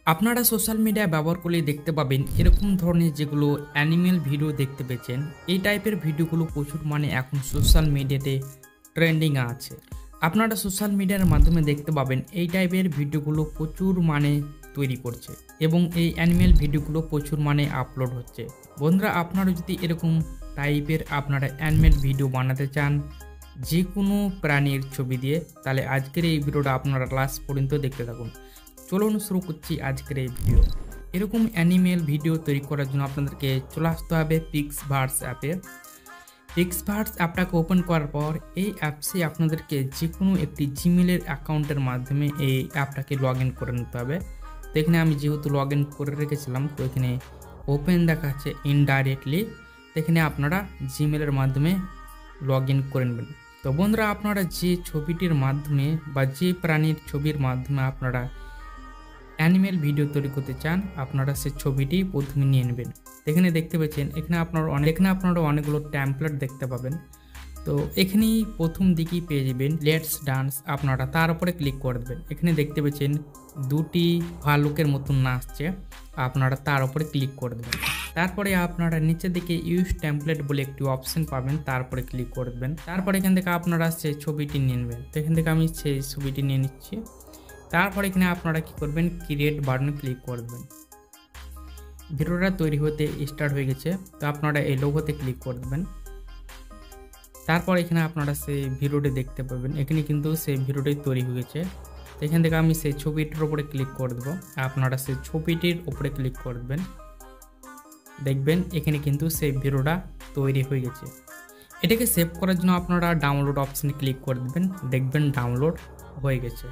আপনারা social media ব্যবহার করলে দেখতে পাবেন এরকম ধরনের যেগুলো অ্যানিমেল ভিডিও দেখতে পেয়েছেন, এই টাইপের ভিডিওগুলো প্রচুর এখন সোশ্যাল মিডিয়াতে ট্রেন্ডিং আছে। আপনারা সোশ্যাল মিডিয়ার মাধ্যমে দেখতে পাবেন এই টাইপের ভিডিওগুলো প্রচুর তৈরি করছে এবং এই অ্যানিমেল ভিডিওগুলো প্রচুর আপলোড হচ্ছে। বন্ধুরা, আপনারা যদি এরকম টাইপের আপনারা অ্যানিমেল ভিডিও বানাতে চান যে কোনো প্রাণীর ছবি দিয়ে, তাহলে আজকের এই ভিডিওটা আপনারা লাস্ট পর্যন্ত দেখতে থাকুন। চলুন শুরু করছি আজকের এই ভিডিও। এরকম অ্যানিমেল ভিডিও তৈরি করার জন্য আপনাদেরকে চলে আসতে হবে পিক্সভার্স অ্যাপে। পিক্সভার্স অ্যাপটাকে ওপেন করার পর এই অ্যাপসে আপনাদেরকে যে কোনো একটি জিমেলের অ্যাকাউন্টের মাধ্যমে এই অ্যাপটাকে লগ ইন করে নিতে হবে। তো এখানে আমি যেহেতু লগ ইন করে রেখেছিলাম, তো এখানে ওপেন দেখাচ্ছে ইনডাইরেক্টলি। তো এখানে আপনারা জিমেলের মাধ্যমে লগ ইন করে নেবেন। তো বন্ধুরা, আপনারা যে ছবিটির মাধ্যমে বা যে প্রাণীর ছবির মাধ্যমে আপনারা অ্যানিমেল ভিডিও তৈরি করতে চান, আপনারা সেই ছবিটি প্রথমে নিয়ে নেবেন। এখানে দেখতে পাচ্ছেন এখানে আপনারা অনেকগুলো টেমপ্লেট দেখতে পাবেন। তো এখানেই প্রথম দিকেই পেয়ে যাবেন লেটস ডান্স, আপনারা তার উপরে ক্লিক করে দেবেন। এখানে দেখতে পাচ্ছেন দুটি ভালুকের মতন নাচছে, আপনারা তার উপরে ক্লিক করে দেবেন। তারপরে আপনারা নিচের দিকে ইউজ টেমপ্লেট বলে একটি অপশন পাবেন, তারপরে ক্লিক করে দেবেন। তারপরে এখান থেকে আপনারা সেই ছবিটি নিয়ে নেবেন। তো এখান থেকে আমি সেই ছবিটি নিয়ে নিচ্ছি। তারপরে এখানে আপনারা কি করবেন, ক্রিয়েট বাটনে ক্লিক করবেন। ভিডিওটা তৈরি হতে স্টার্ট হয়ে গেছে। তো আপনারা এই লোগোতে ক্লিক করে দেবেন। তারপর এখানে আপনারা সেই ভিডিওটি দেখতে পাবেন। এখানে কিন্তু সেই ভিডিওটি তৈরি হয়ে গেছে। এখান থেকে আমি সেই ছবিটির উপরে ক্লিক করে দেবো। আপনারা সেই ছবিটির উপরে ক্লিক করে দেবেন। দেখবেন এখানে কিন্তু সেই ভিডিওটা তৈরি হয়ে গেছে। এটাকে সেভ করার জন্য আপনারা ডাউনলোড অপশনে ক্লিক করে দেবেন। দেখবেন ডাউনলোড হয়ে গেছে।